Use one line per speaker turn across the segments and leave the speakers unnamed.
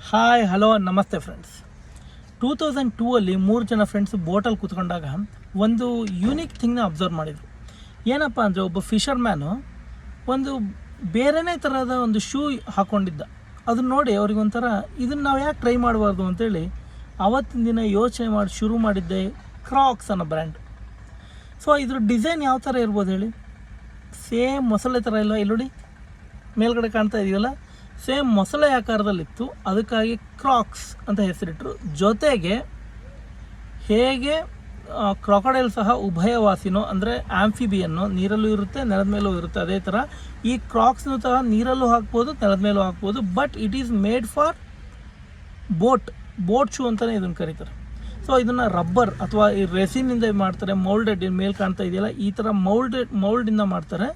Hi hello ನಮಸ್ತೆ friends. 2002 ಅಲ್ಲಿ 3 ಜನ ಫ್ರೆಂಡ್ಸ್ ಬೋಟಲ್ಲಿ ಕೂತ್ಕೊಂಡಾಗ ಒಂದು ಯೂನಿಕ್ ಥಿಂಗ್ನ ಅಬ್ಸರ್ವ್ ಮಾಡಿದರು. ಏನಪ್ಪ ಅಂದರೆ, ಒಬ್ಬ ಫಿಶರ್ಮ್ಯಾನು ಒಂದು ಬೇರೆನೇ ಥರದ ಒಂದು ಶೂ ಹಾಕ್ಕೊಂಡಿದ್ದ. ಅದನ್ನ ನೋಡಿ ಅವ್ರಿಗೊಂಥರ ಇದನ್ನು ನಾವು ಯಾಕೆ ಟ್ರೈ ಮಾಡಬಾರ್ದು ಅಂತೇಳಿ ಆವತ್ತಿನ ದಿನ ಯೋಚನೆ ಮಾಡಿ ಶುರು ಮಾಡಿದ್ದೆ ಕ್ರಾಕ್ಸ್ ಅನ್ನೋ ಬ್ರ್ಯಾಂಡ್. ಸೊ ಇದ್ರ ಡಿಸೈನ್ ಯಾವ ಥರ ಇರ್ಬೋದು ಹೇಳಿ? ಸೇಮ್ ಮೊಸಳೆ ಥರ ಇಲ್ಲ, ಇಲ್ಲಿ ನೋಡಿ ಮೇಲ್ಗಡೆ ಕಾಣ್ತಾ ಇದೆಯಲ್ಲ, ಸೇಮ್ ಮೊಸಳೆ ಆಕಾರದಲ್ಲಿತ್ತು. ಅದಕ್ಕಾಗಿ ಕ್ರಾಕ್ಸ್ ಅಂತ ಹೆಸರಿಟ್ಟರು. ಜೊತೆಗೆ ಹೇಗೆ ಕ್ರಾಕೊಡೈಲ್ ಸಹ ಉಭಯವಾಸಿನೋ ಅಂದರೆ ಆಂಫಿಬಿಯನ್ನು, ನೀರಲ್ಲೂ ಇರುತ್ತೆ ನೆಲದ ಮೇಲೂ ಇರುತ್ತೆ, ಅದೇ ಥರ ಈ ಕ್ರಾಕ್ಸ್ನೂ ಸಹ ನೀರಲ್ಲೂ ಹಾಕ್ಬೋದು ನೆಲದ ಮೇಲೂ ಹಾಕ್ಬೋದು. But it is made for boat shoe ಅಂತಲೇ ಇದನ್ನು ಕರೀತಾರೆ. ಸೊ ಇದನ್ನು ರಬ್ಬರ್ ಅಥವಾ ಈ ರೆಸಿನಿಂದ ಮಾಡ್ತಾರೆ. ಮೌಲ್ಡೆಡ್ ಮೇಲೆ ಕಾಣ್ತಾ ಇದೆಯಲ್ಲ, ಈ ಥರ ಮೌಲ್ಡಿಂದ ಮಾಡ್ತಾರೆ.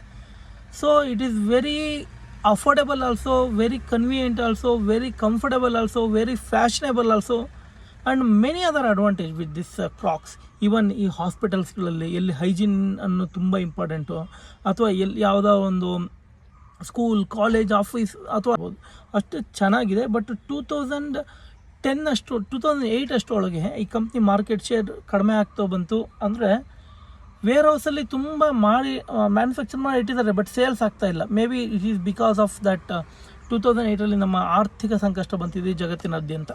So it is very affordable also, very convenient also, very comfortable also, very fashionable also, and many other advantage with this Crocs. Even ಈ ಹಾಸ್ಪಿಟಲ್ಸ್ಗಳಲ್ಲಿ ಎಲ್ಲಿ ಹೈಜೀನ್ ಅನ್ನು ತುಂಬ ಇಂಪಾರ್ಟೆಂಟು, ಅಥವಾ ಎಲ್ಲಿ ಯಾವುದೋ ಒಂದು ಸ್ಕೂಲ್, ಕಾಲೇಜ್, ಆಫೀಸ್ ಅಥವಾ ಅಷ್ಟು ಚೆನ್ನಾಗಿದೆ. ಬಟ್ 2008 ಅಷ್ಟರೊಳಗೆ ಈ ಕಂಪ್ನಿ ಮಾರ್ಕೆಟ್ ಶೇರ್ ಕಡಿಮೆ ಆಗ್ತಾ ಬಂತು. ಅಂದರೆ ವೇರ್ ಹೌಸಲ್ಲಿ ತುಂಬ ಮಾಡಿ ಮ್ಯಾನುಫ್ಯಾಕ್ಚರ್ ಮಾಡಿ ಇಟ್ಟಿದ್ದಾರೆ, ಬಟ್ ಸೇಲ್ಸ್ ಆಗ್ತಾ ಇಲ್ಲ. May be it is because of that 2008 ನಮ್ಮ ಆರ್ಥಿಕ ಸಂಕಷ್ಟ ಬಂತಿದೆ ಜಗತ್ತಿನಾದ್ಯಂತ.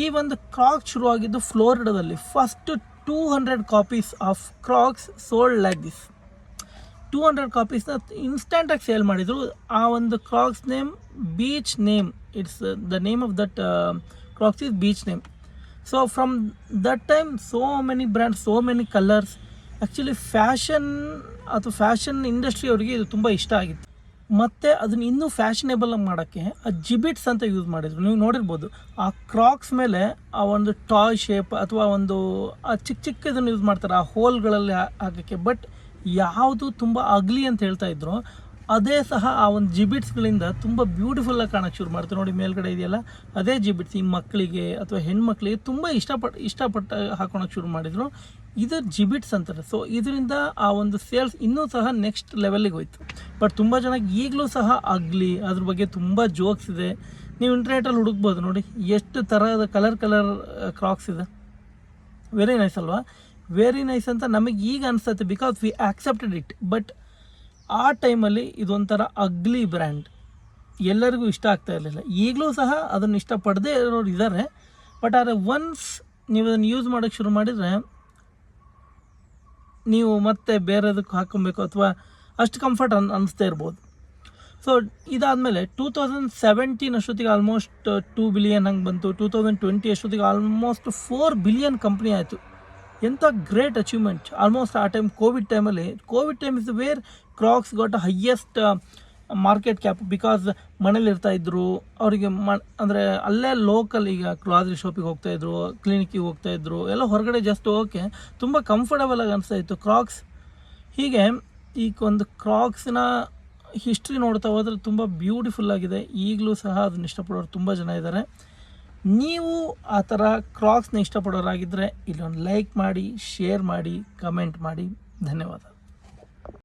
ಈ ಒಂದು ಕ್ರಾಕ್ಸ್ ಶುರುವಾಗಿದ್ದು ಫ್ಲೋರಿಡಾದಲ್ಲಿ. First 200 copies of Crocs sold like this. 200 ಕಾಪೀಸ್ನ ಇನ್ಸ್ಟೆಂಟಾಗಿ ಸೇಲ್ ಮಾಡಿದರು. ಆ ಒಂದು Crocs name beach name. It's the name of that Crocs is beach name. So from that time so many brands, so many colours. Actually fashion ಅಥವಾ fashion industry ಅವರಿಗೆ ಇದು ತುಂಬ ಇಷ್ಟ ಆಗಿತ್ತು. ಮತ್ತು ಅದನ್ನು ಇನ್ನೂ ಫ್ಯಾಷನೇಬಲ್ ಮಾಡೋಕ್ಕೆ ಆ ಜಿಬಿಟ್ಸ್ ಅಂತ ಯೂಸ್ ಮಾಡಿದರು. ನೀವು ನೋಡಿರ್ಬೋದು ಆ ಕ್ರಾಕ್ಸ್ ಮೇಲೆ ಆ ಒಂದು ಟಾಯ್ ಶೇಪ್ ಅಥವಾ ಒಂದು ಆ ಚಿಕ್ಕ ಇದನ್ನು ಯೂಸ್ ಮಾಡ್ತಾರೆ ಆ ಹೋಲ್ಗಳಲ್ಲಿ ಹಾಕೋಕ್ಕೆ. ಬಟ್ ಯಾವುದು ತುಂಬ ಅಗ್ಲಿ ಅಂತ ಹೇಳ್ತಾ ಇದ್ರು, ಅದೇ ಸಹ ಆ ಒಂದು ಜಿಬಿಟ್ಸ್ಗಳಿಂದ ತುಂಬ ಬ್ಯೂಟಿಫುಲ್ಲಾಗಿ ಕಾಣೋಕ್ಕೆ ಶುರು ಮಾಡ್ತಾರೆ. ನೋಡಿ ಮೇಲ್ಗಡೆ ಇದೆಯಲ್ಲ, ಅದೇ ಜಿಬಿಟ್ಸ್ ಈ ಮಕ್ಕಳಿಗೆ ಅಥವಾ ಹೆಣ್ಮಕ್ಳಿಗೆ ತುಂಬ ಇಷ್ಟಪಟ್ಟು ಹಾಕೊಳಕ್ಕೆ ಶುರು ಮಾಡಿದರು. ಇದು ಜಿಬಿಟ್ಸ್ ಅಂತಾರೆ. ಸೊ ಇದರಿಂದ ಆ ಒಂದು ಸೇಲ್ಸ್ ಇನ್ನೂ ಸಹ ನೆಕ್ಸ್ಟ್ ಲೆವೆಲ್ಲಿಗೆ ಹೋಯ್ತು. ಬಟ್ ತುಂಬ ಜನಕ್ಕೆ ಈಗಲೂ ಸಹ ಅಗ್ಲಿ, ಅದ್ರ ಬಗ್ಗೆ ತುಂಬ ಜೋಕ್ಸ್ ಇದೆ. ನೀವು ಇಂಟರ್ನೆಟಲ್ಲಿ ಹುಡುಕ್ಬೋದು, ನೋಡಿ ಎಷ್ಟು ಥರದ ಕಲರ್ ಕ್ರಾಕ್ಸ್ ಇದೆ. ವೆರಿ ನೈಸ್ ಅಲ್ವಾ? ವೆರಿ ನೈಸ್ ಅಂತ ನಮಗೆ ಈಗ ಅನಿಸುತ್ತೆ, because we accepted it. But ಆ ಟೈಮಲ್ಲಿ ಇದೊಂಥರ ಅಗ್ಲಿ ಬ್ರ್ಯಾಂಡ್, ಎಲ್ಲರಿಗೂ ಇಷ್ಟ ಆಗ್ತಾ ಇರಲಿಲ್ಲ. ಈಗಲೂ ಸಹ ಅದನ್ನು ಇಷ್ಟಪಡದೇ ಇರೋರು ಇದ್ದಾರೆ. ಬಟ್ ಆದರೆ ಒನ್ಸ್ ನೀವು ಅದನ್ನು ಯೂಸ್ ಮಾಡೋಕ್ಕೆ ಶುರು ಮಾಡಿದರೆ ನೀವು ಮತ್ತೆ ಬೇರೆದಕ್ಕೆ ಹಾಕೊಬೇಕು ಅಥವಾ ಅಷ್ಟು ಕಂಫರ್ಟ್ ಅನ್ನಿಸ್ತಾ ಇರ್ಬೋದು. ಸೊ ಇದಾದಮೇಲೆ 2017 ಅಷ್ಟೊತ್ತಿಗೆ ಆಲ್ಮೋಸ್ಟ್ 2 ಬಿಲಿಯನ್ ಹಂಗೆ ಬಂತು. 2020 ಅಷ್ಟೊತ್ತಿಗೆ ಆಲ್ಮೋಸ್ಟ್ 4 ಬಿಲಿಯನ್ ಕಂಪ್ನಿ ಆಯಿತು. ಎಂಥ ಗ್ರೇಟ್ ಅಚೀವ್ಮೆಂಟ್. ಆಲ್ಮೋಸ್ಟ್ ಆ time Covid time is where Crocs got highest market cap. Because ಮನೇಲಿ ಇರ್ತಾಯಿದ್ರು ಅವರಿಗೆ ಅಂದರೆ ಅಲ್ಲೇ ಲೋಕಲ್, ಈಗ ಗ್ರಾಸರಿ ಶಾಪಿಗೆ ಹೋಗ್ತಾಯಿದ್ರು, ಕ್ಲಿನಿಕ್ಕಿಗೆ ಹೋಗ್ತಾಯಿದ್ರು, ಎಲ್ಲ ಹೊರಗಡೆ ಜಸ್ಟ್ ಹೋಗೋಕ್ಕೆ ತುಂಬ ಕಂಫರ್ಟಬಲ್ ಆಗಿ ಅನಿಸ್ತಾಯಿತ್ತು ಕ್ರಾಕ್ಸ್. ಹೀಗೆ ಈಗ ಒಂದು ಕ್ರಾಕ್ಸ್ನ ಹಿಸ್ಟ್ರಿ ನೋಡ್ತಾ ಹೋದರೆ ತುಂಬ ಬ್ಯೂಟಿಫುಲ್ ಆಗಿದೆ. ಈಗಲೂ ಸಹ ಅದನ್ನ ಇಷ್ಟಪಡೋರು ತುಂಬ ಜನ ಇದ್ದಾರೆ. ನೀವು ಆ ಥರ ಕ್ರಾಕ್ಸ್ನ ಇಷ್ಟಪಡೋರಾಗಿದ್ದರೆ ಇಲ್ಲೊಂದು ಲೈಕ್ ಮಾಡಿ, ಶೇರ್ ಮಾಡಿ, ಕಮೆಂಟ್ ಮಾಡಿ. ಧನ್ಯವಾದ.